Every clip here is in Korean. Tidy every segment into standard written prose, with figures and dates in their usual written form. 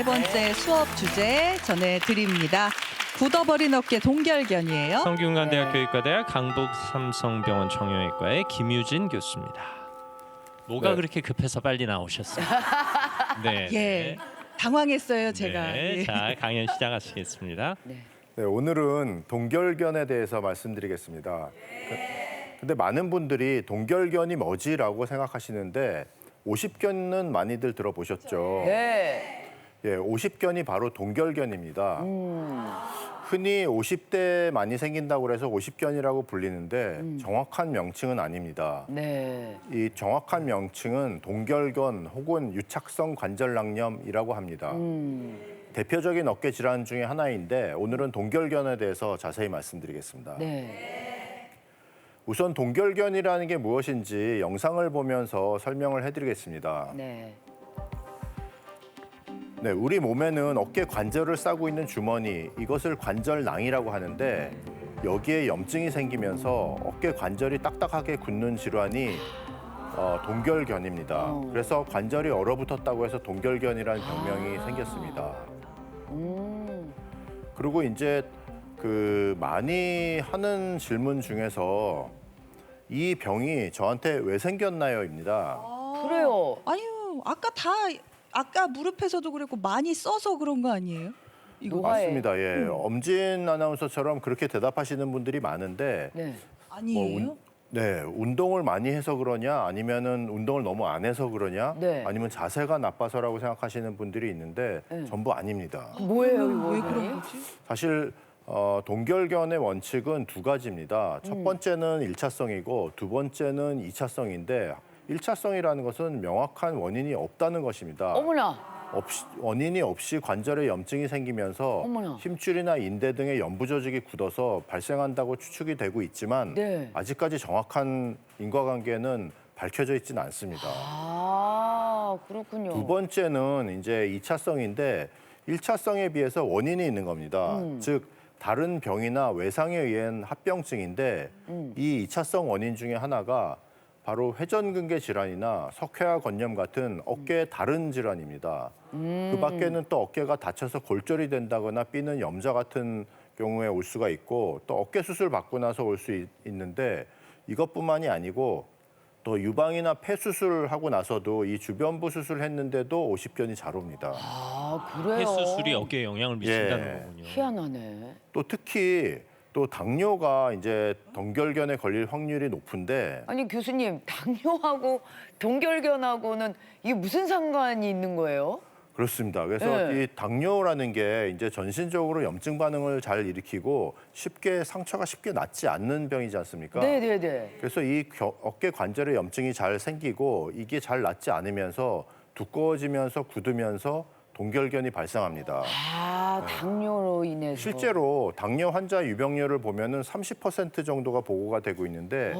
세 번째 수업 주제 전해드립니다. 굳어버린 어깨 동결견이에요. 성균관대학교 의과대학 강북삼성병원 정형외과의 김유진 교수입니다. 뭐가 네. 그렇게 급해서 빨리 나오셨어요? 네. 예, 당황했어요 제가. 네. 예. 자, 강연 시작하시겠습니다. 네, 오늘은 동결견에 대해서 말씀드리겠습니다. 근데 많은 분들이 동결견이 뭐지라고 생각하시는데 오십견은 많이들 들어보셨죠? 네. 예, 오십견이 바로 동결견입니다. 흔히 50대에 많이 생긴다고 해서 오십견이라고 불리는데 정확한 명칭은 아닙니다. 네. 이 정확한 명칭은 동결견 혹은 유착성 관절낭염이라고 합니다. 대표적인 어깨 질환 중에 하나인데 오늘은 동결견에 대해서 자세히 말씀드리겠습니다. 네. 우선 동결견이라는 게 무엇인지 영상을 보면서 설명을 해드리겠습니다. 네. 네, 우리 몸에는 어깨 관절을 싸고 있는 주머니, 이것을 관절낭이라고 하는데 여기에 염증이 생기면서 어깨 관절이 딱딱하게 굳는 질환이 동결견입니다. 그래서 관절이 얼어붙었다고 해서 동결견이라는 병명이 생겼습니다. 그리고 이제 그 많이 하는 질문 중에서 이 병이 저한테 왜 생겼나요?입니다. 그래요. 아니요, 아까 무릎에서도 그랬고 많이 써서 그런 거 아니에요? 이거 노화에. 맞습니다. 예, 엄진 아나운서처럼 그렇게 대답하시는 분들이 많은데 네. 아니에요? 네, 운동을 많이 해서 그러냐, 아니면은 운동을 너무 안 해서 그러냐, 네. 아니면 자세가 나빠서라고 생각하시는 분들이 있는데 네. 전부 아닙니다. 뭐예요, 이거? 왜 그런 거지? 사실 동결견의 원칙은 두 가지입니다. 첫 번째는 일차성이고 두 번째는 이차성인데 일차성이라는 것은 명확한 원인이 없다는 것입니다. 어머나. 원인이 없이 관절에 염증이 생기면서 어머나. 힘줄이나 인대 등의 연부 조직이 굳어서 발생한다고 추측이 되고 있지만 네. 아직까지 정확한 인과관계는 밝혀져 있지는 않습니다. 아, 그렇군요. 두 번째는 이제 이차성인데 일차성에 비해서 원인이 있는 겁니다. 즉 다른 병이나 외상에 의한 합병증인데 이 이차성 원인 중에 하나가 바로 회전근개 질환이나 석회화 건염 같은 어깨의 다른 질환입니다. 그 밖에는 또 어깨가 다쳐서 골절이 된다거나 삐는 염좌 같은 경우에 올 수가 있고 또 어깨 수술 받고 나서 올 수 있는데 이것뿐만이 아니고 또 유방이나 폐 수술하고 나서도 이 주변부 수술했는데도 오십견이 잘 옵니다. 아, 그래요. 폐수술이 어깨에 영향을 미친다는 예. 거군요. 희한하네. 또 특히 또 당뇨가 이제 동결견에 걸릴 확률이 높은데 아니, 교수님, 당뇨하고 동결견하고는 이게 무슨 상관이 있는 거예요? 그렇습니다. 그래서 네. 이 당뇨라는 게 이제 전신적으로 염증 반응을 잘 일으키고 상처가 쉽게 낫지 않는 병이지 않습니까? 네네네. 그래서 이 어깨 관절에 염증이 잘 생기고 이게 잘 낫지 않으면서 두꺼워지면서 굳으면서 동결견이 발생합니다. 아, 당뇨로 인해서. 실제로 당뇨 환자 유병률을 보면은 30% 정도가 보고가 되고 있는데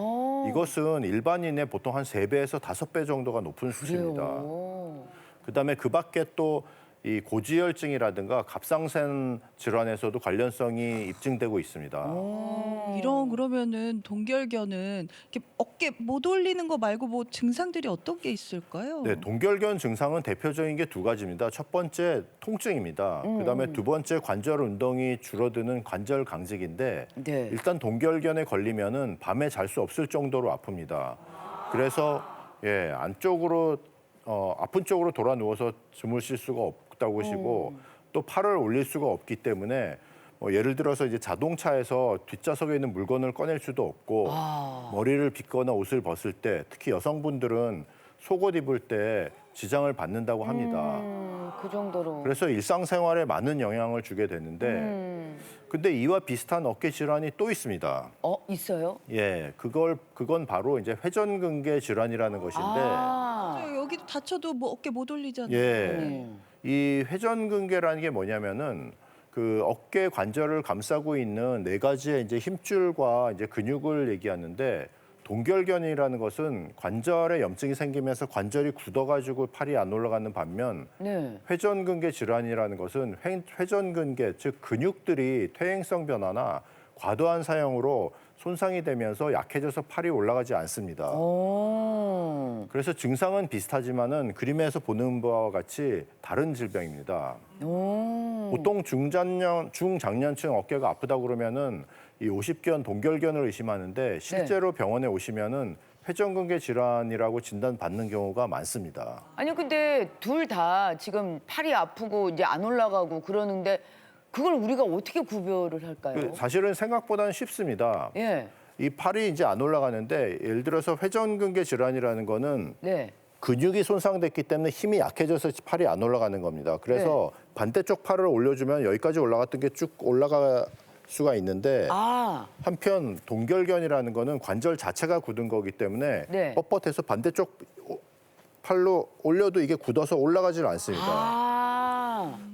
이것은 일반인의 보통 한 3배에서 5배 정도가 높은 수치입니다. 그래요. 그다음에 그 밖에 또 이 고지혈증이라든가 갑상선 질환에서도 관련성이 입증되고 있습니다. 그러면은 동결견은 이렇게 어깨 못 올리는 거 말고 뭐 증상들이 어떤 게 있을까요? 네, 동결견 증상은 대표적인 게 두 가지입니다. 첫 번째 통증입니다. 그다음에 두 번째 관절 운동이 줄어드는 관절 강직인데 네. 일단 동결견에 걸리면은 밤에 잘 수 없을 정도로 아픕니다. 그래서 안쪽으로 아픈 쪽으로 돌아 누워서 주무실 수가 없다고 보시고 또 팔을 올릴 수가 없기 때문에 예를 들어서 이제 자동차에서 뒷좌석에 있는 물건을 꺼낼 수도 없고 머리를 빗거나 옷을 벗을 때 특히 여성분들은 속옷 입을 때 지장을 받는다고 합니다. 그 정도로. 그래서 일상생활에 많은 영향을 주게 되는데 근데 이와 비슷한 어깨 질환이 또 있습니다. 있어요? 예, 그건 바로 이제 회전근개 질환이라는 것인데 아. 여기도 다쳐도 뭐 어깨 못 올리잖아요. 예, 이 회전근개라는 게 뭐냐면은 그 어깨 관절을 감싸고 있는 네 가지의 이제 힘줄과 이제 근육을 얘기하는데 동결견이라는 것은 관절에 염증이 생기면서 관절이 굳어가지고 팔이 안 올라가는 반면 네. 회전근개 질환이라는 것은 회전근개 즉 근육들이 퇴행성 변화나 과도한 사용으로 손상이 되면서 약해져서 팔이 올라가지 않습니다. 오. 그래서 증상은 비슷하지만은 그림에서 보는 바와 같이 다른 질병입니다. 오. 보통 중장년층 어깨가 아프다고 그러면은 이 50견 동결견을 의심하는데 실제로 병원에 오시면은 회전근개 질환이라고 진단받는 경우가 많습니다. 아니 근데 둘 다 지금 팔이 아프고 이제 안 올라가고 그러는데 그걸 우리가 어떻게 구별을 할까요? 사실은 생각보다는 쉽습니다. 예. 이 팔이 이제 안 올라가는데 예를 들어서 회전근개 질환이라는 거는 네. 근육이 손상됐기 때문에 힘이 약해져서 팔이 안 올라가는 겁니다. 그래서 반대쪽 팔을 올려주면 여기까지 올라갔던 게 쭉 올라갈 수가 있는데 아. 한편 동결견이라는 거는 관절 자체가 굳은 거기 때문에 네. 뻣뻣해서 반대쪽 팔로 올려도 이게 굳어서 올라가질 않습니다. 아.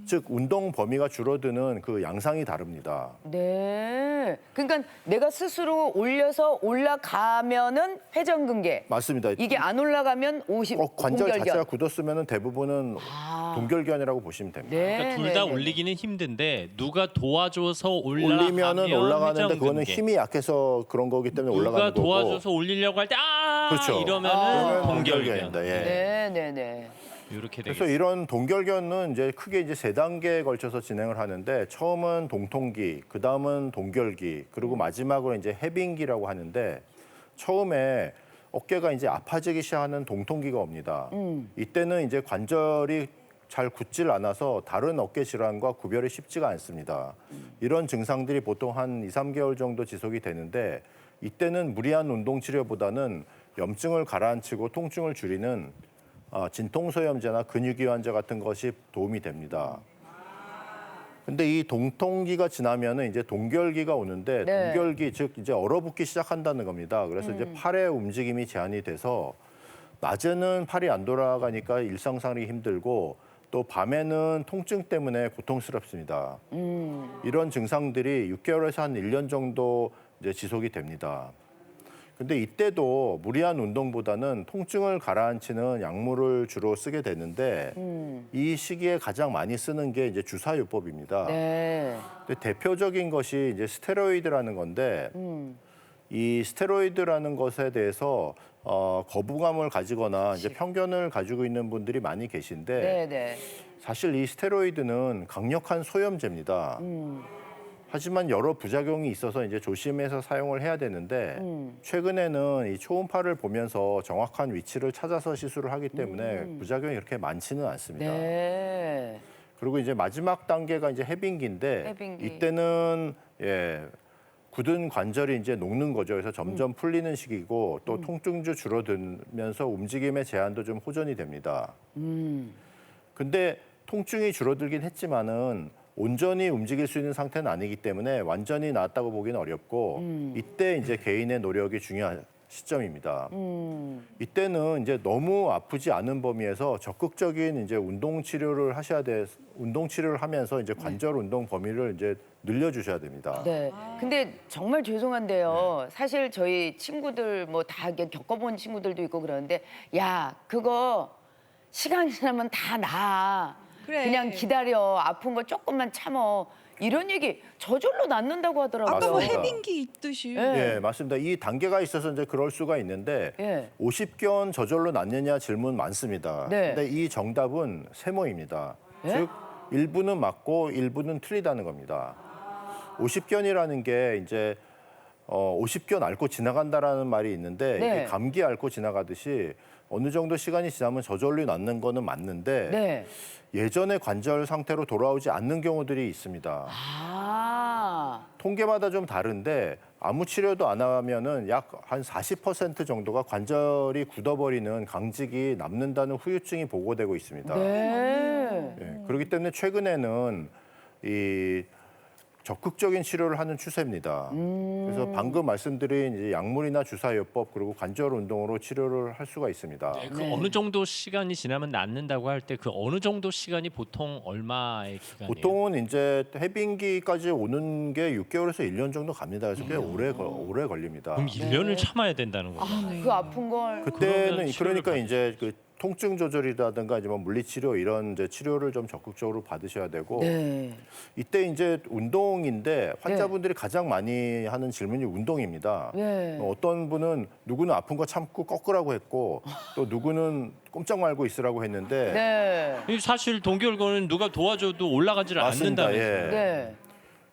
즉 운동 범위가 줄어드는 그 양상이 다릅니다. 네. 그러니까 내가 스스로 올려서 올라가면은 회전근개. 맞습니다. 이게 안 올라가면 50 관절 동결견. 자체가 굳었으면 대부분은 아. 동결견이라고 보시면 됩니다. 네. 그러니까 둘 다 올리기는 힘든데 누가 도와줘서 올리면은 올라가는데 그거는 회전근개. 힘이 약해서 그런 거기 때문에 누가 올라가는 거고. 도와줘서 올리려고 할 때 그렇죠. 이러면은 그러면 동결견. 동결견입니다. 예. 네, 네, 네. 이렇게 그래서 되겠습니다. 이런 동결견은 이제 크게 이제 3단계에 걸쳐서 진행을 하는데 처음은 동통기, 그다음은 동결기, 그리고 마지막으로 이제 해빙기라고 하는데 처음에 어깨가 이제 아파지기 시작하는 동통기가 옵니다. 이때는 이제 관절이 잘 굳질 않아서 다른 어깨 질환과 구별이 쉽지가 않습니다. 이런 증상들이 보통 한 2, 3개월 정도 지속이 되는데 이때는 무리한 운동 치료보다는 염증을 가라앉히고 통증을 줄이는 진통소염제나 근육이완제 같은 것이 도움이 됩니다. 근데 이 동통기가 지나면은 이제 동결기가 오는데 네. 동결기 즉 이제 얼어붙기 시작한다는 겁니다. 그래서 이제 팔의 움직임이 제한이 돼서 낮에는 팔이 안 돌아가니까 일상생활이 힘들고 또 밤에는 통증 때문에 고통스럽습니다. 이런 증상들이 6개월에서 한 1년 정도 이제 지속이 됩니다. 근데 이때도 무리한 운동보다는 통증을 가라앉히는 약물을 주로 쓰게 되는데 이 시기에 가장 많이 쓰는 게 이제 주사요법입니다. 네. 근데 대표적인 것이 이제 스테로이드라는 건데 이 스테로이드라는 것에 대해서 거부감을 가지거나 이제 편견을 가지고 있는 분들이 많이 계신데 네, 네. 사실 이 스테로이드는 강력한 소염제입니다. 하지만 여러 부작용이 있어서 이제 조심해서 사용을 해야 되는데 최근에는 이 초음파를 보면서 정확한 위치를 찾아서 시술을 하기 때문에 부작용이 그렇게 많지는 않습니다. 네. 그리고 이제 마지막 단계가 이제 해빙기인데 해빙기. 이때는 굳은 관절이 이제 녹는 거죠. 그래서 점점 풀리는 시기고 또 통증도 줄어들면서 움직임의 제한도 좀 호전이 됩니다. 근데 통증이 줄어들긴 했지만은 온전히 움직일 수 있는 상태는 아니기 때문에 완전히 나았다고 보기는 어렵고 이때 이제 개인의 노력이 중요한 시점입니다. 이때는 이제 너무 아프지 않은 범위에서 적극적인 이제 운동 치료를 하셔야 돼. 운동 치료를 하면서 이제 관절 운동 범위를 이제 늘려주셔야 됩니다. 네. 근데 정말 죄송한데요. 사실 저희 친구들 뭐 다 겪어본 친구들도 있고 그러는데 야, 그거 시간 지나면 다 나아. 그래. 그냥 기다려. 아픈 거 조금만 참어. 이런 얘기 저절로 낫는다고 하더라고요. 아까 뭐 맞습니다. 해빙기 있듯이. 네. 예, 맞습니다. 이 단계가 있어서 이제 그럴 수가 있는데 예. 50견 저절로 낫느냐 질문 많습니다. 네. 근데 이 정답은 세모입니다. 예? 즉 일부는 맞고 일부는 틀리다는 겁니다. 50견이라는 게 이제 50견 앓고 지나간다라는 말이 있는데 네. 이게 감기 앓고 지나가듯이 어느 정도 시간이 지나면 저절로 낫는 거는 맞는데 네. 예전의 관절 상태로 돌아오지 않는 경우들이 있습니다. 아. 통계마다 좀 다른데 아무 치료도 안 하면은 약 한 40% 정도가 관절이 굳어버리는 강직이 남는다는 후유증이 보고되고 있습니다. 네. 예, 그렇기 때문에 최근에는 이 적극적인 치료를 하는 추세입니다. 그래서 방금 말씀드린 이제 약물이나 주사요법 그리고 관절 운동으로 치료를 할 수가 있습니다. 그 어느 정도 시간이 지나면 낫는다고 할 때 그 어느 정도 시간이 보통 얼마의 기간이에요? 보통은 이제 해빙기까지 오는 게 6개월에서 1년 정도 갑니다. 그래서 꽤 오래 걸립니다. 그럼 1년을 참아야 된다는 거죠. 그 아픈 걸. 그때는 그러면 치료를 그러니까 이제 그 통증 조절이라든가 이제 뭐 물리치료 이런 이제 치료를 좀 적극적으로 받으셔야 되고 네. 이때 이제 운동인데 환자분들이 가장 많이 하는 질문이 운동입니다. 네. 어떤 분은 누구는 아픈 거 참고 꺾으라고 했고 또 누구는 꼼짝 말고 있으라고 했는데 네. 사실 동계올고는 누가 도와줘도 올라가지를 맞습니다. 않는다면서요. 예. 네.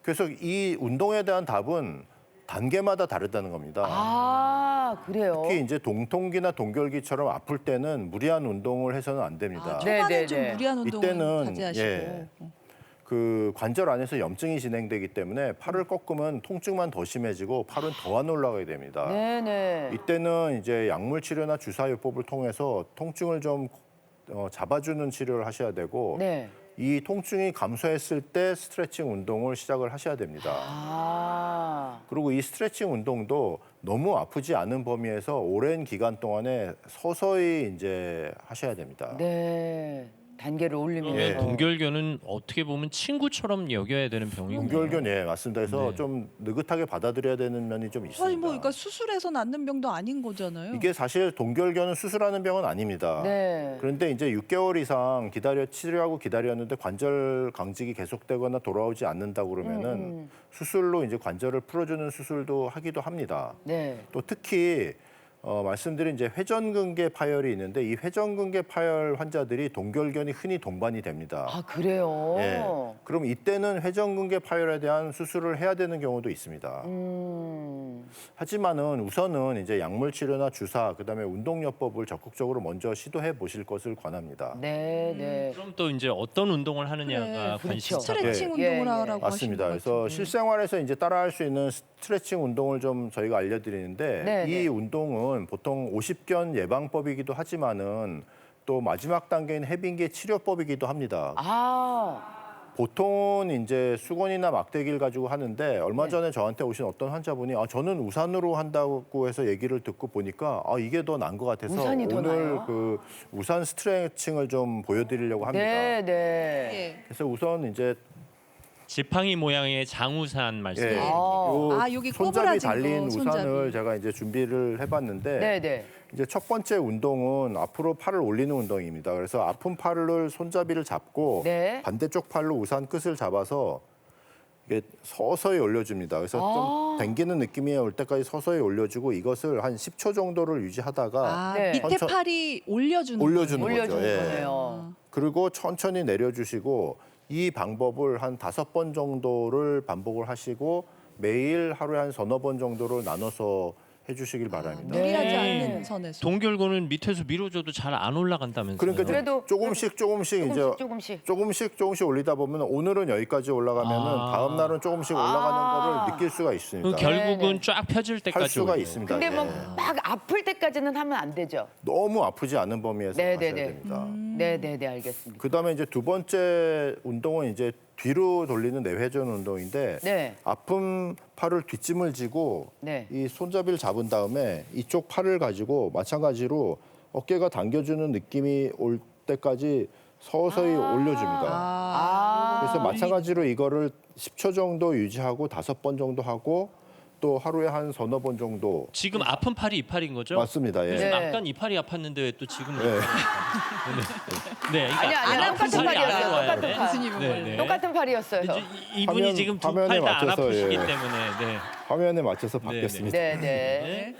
그래서 이 운동에 대한 답은 단계마다 다르다는 겁니다. 아, 그래요? 특히 이제 동통기나 동결기처럼 아플 때는 무리한 운동을 해서는 안 됩니다. 네, 초반에 네, 좀 네. 무리한 운동을 이때는 자제하시고. 예. 그 관절 안에서 염증이 진행되기 때문에 팔을 꺾으면 통증만 더 심해지고 팔은 더 안 올라가게 됩니다. 네네. 이때는 이제 약물 치료나 주사요법을 통해서 통증을 좀 잡아주는 치료를 하셔야 되고 네. 이 통증이 감소했을 때 스트레칭 운동을 시작을 하셔야 됩니다. 아. 그리고 이 스트레칭 운동도 너무 아프지 않은 범위에서 오랜 기간 동안에 서서히 이제 하셔야 됩니다. 네. 단계를 올리면서. 예. 동결교는 어떻게 보면 친구처럼 여겨야 되는 병이군요. 동결견 예 맞습니다. 그래서 네. 좀 느긋하게 받아들여야 되는 면이 좀 있습니다. 아니 뭐 그러니까 수술해서 낫는 병도 아닌 거잖아요. 이게 사실 동결견은 수술하는 병은 아닙니다. 네. 그런데 이제 6개월 이상 치료하고 기다렸는데 관절 강직이 계속되거나 돌아오지 않는다고 그러면은 수술로 이제 관절을 풀어주는 수술도 하기도 합니다. 네. 또 특히 말씀드린 이제 회전근개 파열이 있는데 이 회전근개 파열 환자들이 동결견이 흔히 동반이 됩니다. 아, 그래요? 예. 그럼 이때는 회전근개 파열에 대한 수술을 해야 되는 경우도 있습니다. 하지만은 우선은 이제 약물 치료나 주사, 그다음에 운동요법을 적극적으로 먼저 시도해 보실 것을 권합니다. 네, 네. 그럼 또 이제 어떤 운동을 그래, 하느냐가 그렇죠. 관심이 스트레칭 예, 운동을 예. 하라고 맞습니다. 하시는 것 그래서 같은데. 실생활에서 이제 따라할 수 있는 스트레칭 운동을 좀 저희가 알려드리는데 네, 이 네. 운동은 보통 오십견 예방법이기도 하지만은 또 마지막 단계인 해빙계 치료법이기도 합니다. 아. 보통은 이제 수건이나 막대기를 가지고 하는데 얼마 네. 전에 저한테 오신 어떤 환자분이 저는 우산으로 한다고 해서 얘기를 듣고 보니까 이게 더 나은 것 같아서 우산이 더 오늘 나아요? 그 우산 스트레칭을 좀 보여드리려고 합니다. 네, 네. 예. 그래서 우선 이제 지팡이 모양의 장우산 말씀. 예, 아. 요 여기 손잡이 꼬부라진 달린 거, 손잡이. 우산을 제가 이제 준비를 해봤는데 네, 네. 이제 첫 번째 운동은 앞으로 팔을 올리는 운동입니다. 그래서 아픈 팔을 손잡이를 잡고 네. 반대쪽 팔로 우산 끝을 잡아서 이게 서서히 올려줍니다. 그래서 좀 당기는 느낌이 올 때까지 서서히 올려주고 이것을 한 10초 정도를 유지하다가 네. 밑에 천천- 팔이 올려주는 올려주는 거예요. 거죠. 올려주는 예. 거네요. 그리고 천천히 내려주시고 이 방법을 한 5번 정도를 반복을 하시고 매일 하루에 한 서너 번 정도를 나눠서 해주시길 바랍니다. 무리하지 네. 않는 선에서. 동결고는 밑에서 밀어줘도 잘 안 올라간다면서요. 그러니까 이제 그래도- 조금씩 조금씩 올리다 보면 오늘은 여기까지 올라가면은 다음 날은 조금씩 올라가는 거를 느낄 수가 있습니다. 그럼 결국은 네, 쫙 펴질 때까지 할 수가 올려요. 있습니다. 근데 뭐 예. 막 아플 때까지는 하면 안 되죠. 너무 아프지 않은 범위에서 네, 하셔야 네, 네. 됩니다. 네, 네, 네, 알겠습니다. 그다음에 이제 두 번째 운동은 이제 뒤로 돌리는 내회전 운동인데 네. 아픈 팔을 뒷짐을 지고 네. 이 손잡이를 잡은 다음에 이쪽 팔을 가지고 마찬가지로 어깨가 당겨주는 느낌이 올 때까지 서서히 올려줍니다. 아. 그래서 마찬가지로 이거를 10초 정도 유지하고 5번 정도 하고 또 하루에 한 서너 번 정도 지금 아픈 팔이 이 팔인 거죠? 맞습니다. 예. 요즘 네. 아깐 이 팔이 아팠는데 왜 또 지금은 네. 네, 그러니까 아니야, 안 아픈 똑같은 팔이 팔이었어요. 아래 와야 똑같은 돼. 팔. 교수님은 네, 원래. 네. 똑같은 팔이었어요. 이분이 화면- 지금 두 화면에 팔 다 안 맞춰서, 아프시기 예. 때문에 네. 화면에 맞춰서 네, 바뀌었습니다. 네, 네.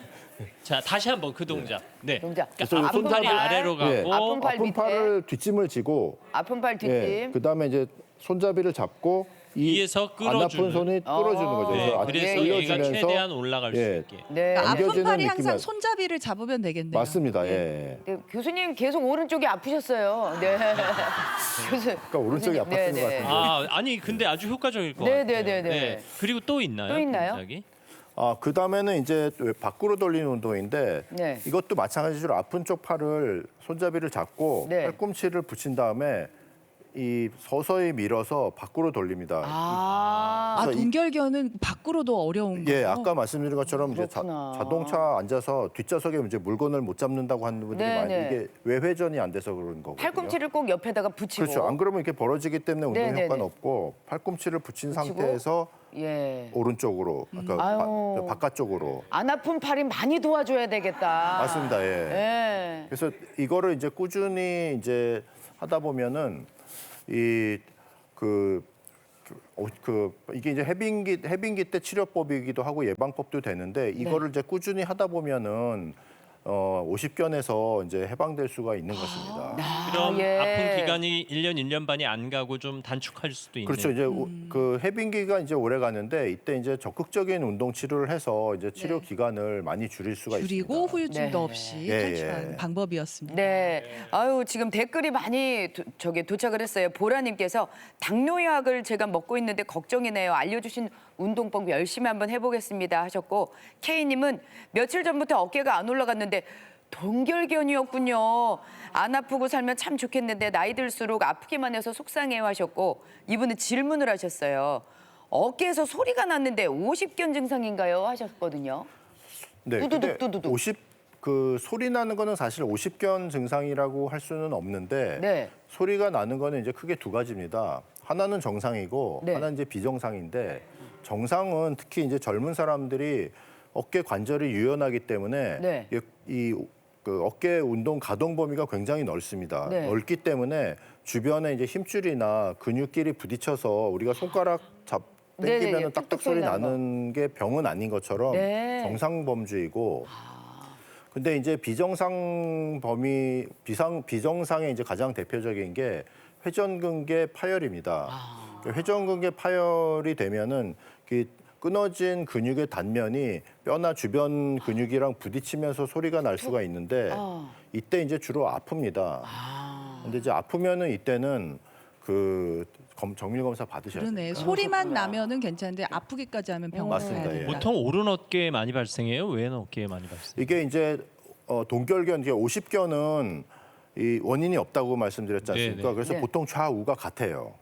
자 다시 한번 그 동작. 네. 동작. 그러니까 아픈 손잡이- 팔이 아래로 가고 예. 아픈 팔 아픈 밑에. 팔을 뒷짐을 지고 아픈 팔 뒷짐. 예. 그다음에 이제 손잡이를 잡고 이 위에서 안 끌어주는. 아픈 손이 끌어주는 거죠. 네, 그래서 그래서 예, 얘가 올려주면서 최대한 올라갈 수 예. 있게. 네. 그러니까 아픈 당겨지는 팔이 느낌이 항상 나- 손잡이를 잡으면 되겠네요. 맞습니다. 예. 네, 교수님 계속 오른쪽이 아프셨어요. 네. 교수. 그러니까 오른쪽이 교수님, 아팠던 네, 것 네. 같은데. 아니 근데 아주 효과적일 것 네, 같아요. 네, 네, 네. 그리고 또 있나요? 또 있나요? 동작이? 그 다음에는 이제 밖으로 돌리는 운동인데 네. 이것도 마찬가지로 아픈 쪽 팔을 손잡이를 잡고 네. 팔꿈치를 붙인 다음에 이 서서히 밀어서 밖으로 돌립니다. 그래서 이- 동결견은 밖으로도 어려운 거예요. 예, 아까 말씀드린 것처럼 이제 그렇구나. 자동차 앉아서 뒷좌석에 이제 물건을 못 잡는다고 하는 분들이 네, 많이 네. 이게 외회전이 안 돼서 그런 거거든요. 팔꿈치를 꼭 옆에다가 붙이고. 그렇죠. 안 그러면 이렇게 벌어지기 때문에 운동 네, 네, 효과는 네. 없고 팔꿈치를 붙인 붙이고. 상태에서 예. 오른쪽으로, 그러니까 아유. 바깥쪽으로. 안 아픈 팔이 많이 도와줘야 되겠다. 맞습니다. 예. 예. 그래서 이거를 이제 꾸준히 이제 하다 보면은 이게 이제 해빙기 때 치료법이기도 하고 예방법도 되는데 이거를 이제 꾸준히 하다 보면은 50견에서 이제 해방될 수가 있는 것입니다. 그럼 예. 아픈 기간이 1년, 1년 반이 안 가고 좀 단축할 수도 있네요. 그렇죠. 이제 그 해빙기가 이제 오래 가는데 이때 이제 적극적인 운동 치료를 해서 이제 치료 기간을 많이 줄일 수가 줄이고 있습니다. 후유증도 네. 없이 예, 탈출하는 예. 방법이었습니다. 네. 아유, 지금 댓글이 많이 도착을 했어요. 보라님께서 당뇨약을 제가 먹고 있는데 걱정이네요. 알려주신 운동법 열심히 한번 해보겠습니다 하셨고, K님은 며칠 전부터 어깨가 안 올라갔는데 동결견이었군요. 안 아프고 살면 참 좋겠는데 나이 들수록 아프기만 해서 속상해요 하셨고, 이분은 질문을 하셨어요. 어깨에서 소리가 났는데 50견 증상인가요? 하셨거든요. 네. 두두둑, 근데 두두둑. 그 소리 나는 거는 사실 50견 증상이라고 할 수는 없는데 네. 소리가 나는 거는 이제 크게 두 가지입니다. 하나는 정상이고 네. 하나는 이제 비정상인데 정상은 특히 이제 젊은 사람들이 어깨 관절이 유연하기 때문에 네. 그 어깨 운동 가동 범위가 굉장히 넓습니다. 네. 넓기 때문에 주변에 이제 힘줄이나 근육끼리 부딪혀서 우리가 손가락 네네, 당기면 뚝뚝 딱딱 소리 소리 나는 나는 게 병은 아닌 것처럼 네. 정상 범주이고. 근데 이제 비정상의 이제 가장 대표적인 게 회전근개 파열입니다. 회전근개 파열이 되면은 그 끊어진 근육의 단면이 뼈나 주변 근육이랑 부딪히면서 소리가 날 수가 있는데 이때 이제 주로 아픕니다. 근데 이제 아프면은 이때는 그 정밀 검사 받으셔야 돼요. 그러네. 소리만 나면은 괜찮은데 아프기까지 하면 병원 맞습니다. 가야 예. 된다. 보통 오른 어깨에 많이 발생해요? 왼 어깨에 많이 발생해요? 이게 이제 동결견, 이게 50견은 이 원인이 없다고 말씀드렸지 않습니까? 네, 네. 그래서 네. 보통 좌우가 같아요.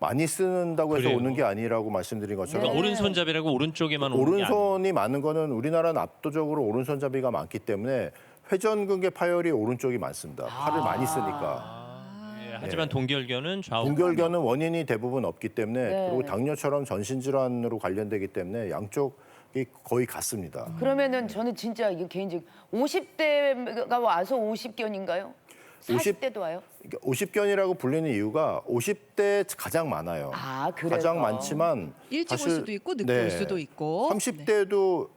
많이 쓰는다고 해서 그래요? 오는 게 아니라고 말씀드린 것처럼 그러니까 오른손잡이라고 오른쪽에만 오는 게 아니에요. 오른손이 많은 거는 우리나라는 압도적으로 오른손잡이가 많기 때문에 회전근개 파열이 오른쪽이 많습니다. 팔을 많이 쓰니까. 예, 하지만 동결견은 좌우. 동결견은 원인이 대부분 없기 때문에 네. 그리고 당뇨처럼 전신질환으로 관련되기 때문에 양쪽이 거의 같습니다. 그러면은 저는 진짜 이게 개인적 50대가 와서 50견인가요? 40대도 와요? 50견이라고 불리는 이유가 50대 가장 많아요. 아, 그래서? 가장 많지만 일찍 올 사실 수도 있고 늦게 올 수도 있고. 30대도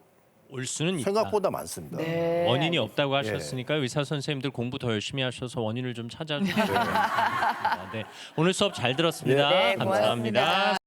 올 수는 있다. 생각보다 많습니다. 네. 원인이 없다고 하셨으니까 의사 선생님들 공부 더 열심히 하셔서 원인을 좀 찾아주세요. 네. 오늘 수업 잘 들었습니다. 네, 감사합니다. 고맙습니다.